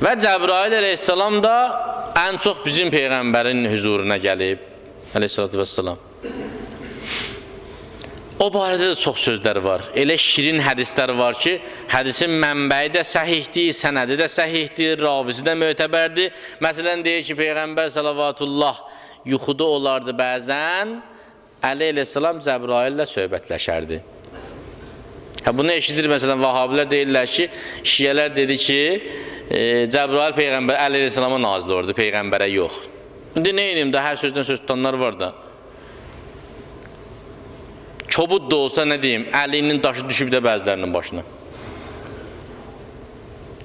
Və Cəbrail əleyhissalam da ən çox bizim Peyğəmbərin huzuruna gəlib, əleyhissalatu vəssalam. O barədə də çox sözlər var. Elə şirin hədislər var ki, hədisin mənbəyi də səhihdir, sənədi də səhihdir, ravisi də mötəbərdir. Məsələn, deyir ki, Peyğəmbər salavatullah yuxuda olardı bəzən, Əli əleyhissalam Cəbraillə söhbətləşərdi. Bunu eşidir, məsələn, Vahabilər deyirlər ki, Şiyələr dedi ki, Cəbrail Peyğəmbər Əli əleyhissalama nazil olurdu, Peyğəmbərə yox. İndi nə edeyim də, hər sözdən söz tutanlar var da. Çobud da olsa nə deyim, Əlinin daşı düşüb də bəzilərinin başına.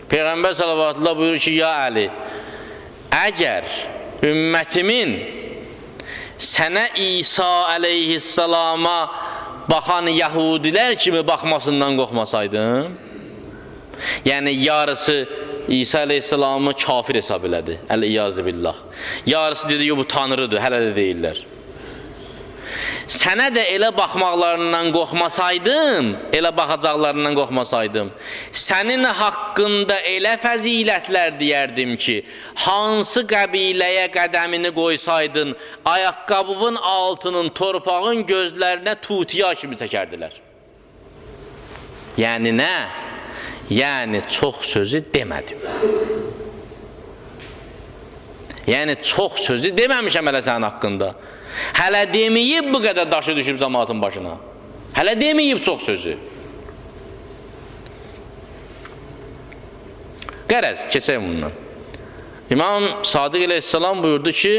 Peyğəmbər salavatullah buyurur ki, ya Əli, əgər ümmətimin sənə İsa əleyhissalama baxan yəhudilər kimi baxmasından qorxmasaydın, yəni yarısı İsa əleyhissalamı kafir hesab elədi, əl-İyazı billah. Yarısı dedi, bu tanrıdır, hələ də deyirlər. Sənə də elə baxmaqlarından qorxmasaydım, elə baxacaqlarından qorxmasaydım, sənin haqqında elə fəzilətlər deyərdim ki, hansı qəbiləyə qədəmini qoysaydın, ayaqqabının altının, torpağın gözlərinə tutiya kimi çəkərdilər. Yəni nə? Yəni çox sözü demədim. Yəni çox sözü deməmişəm hələ sənin haqqında. Hələ deməyib bu qədər daşı düşüb cəmaatın başına. Hələ deməyib çox sözü. Qərəz, keçək bundan. İmam Sadiq əleyhissalam buyurdu ki,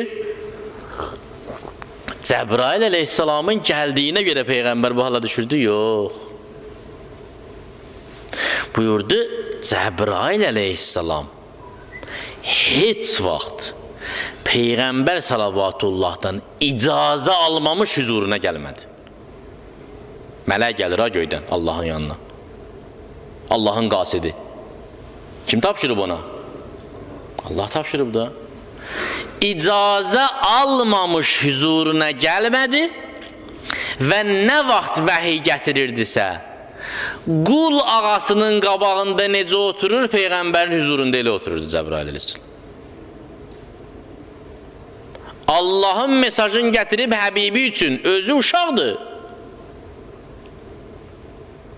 Cəbrail əleyhissalamın gəldiyinə görə Peyğəmbər bu hala düşürdü? Yox. Buyurdu, Cəbrail əleyhissalam heç vaxt Peyğəmbər salavatullahdan icazə almamış huzuruna gəlmədi. Mələk gəlir ha göydən, Allahın yanına. Allahın qasidi. Kim tapşırıb ona? Allah tapşırıb da. İcazə almamış huzuruna gəlmədi və nə vaxt vəhiy gətirirdisə, qul ağasının qabağında necə oturur, Peyğəmbərin huzurunda elə otururdu Cəbrail əleyhissalam. Allahın mesajını gətirib Həbibi üçün, özü uşaqdır.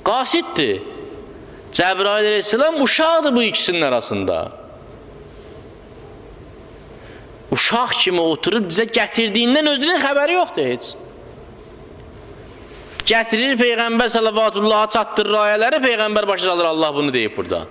Qasiddir. Cəbrail əleyhissalam uşaqdır bu ikisinin arasında. Uşaq kimi oturub bizə gətirdiyindən özünün xəbəri yoxdur heç. Gətirir Peyğəmbər salavatullaha çatdırır ayələri, Peyğəmbər başa salır, Allah bunu deyib burada.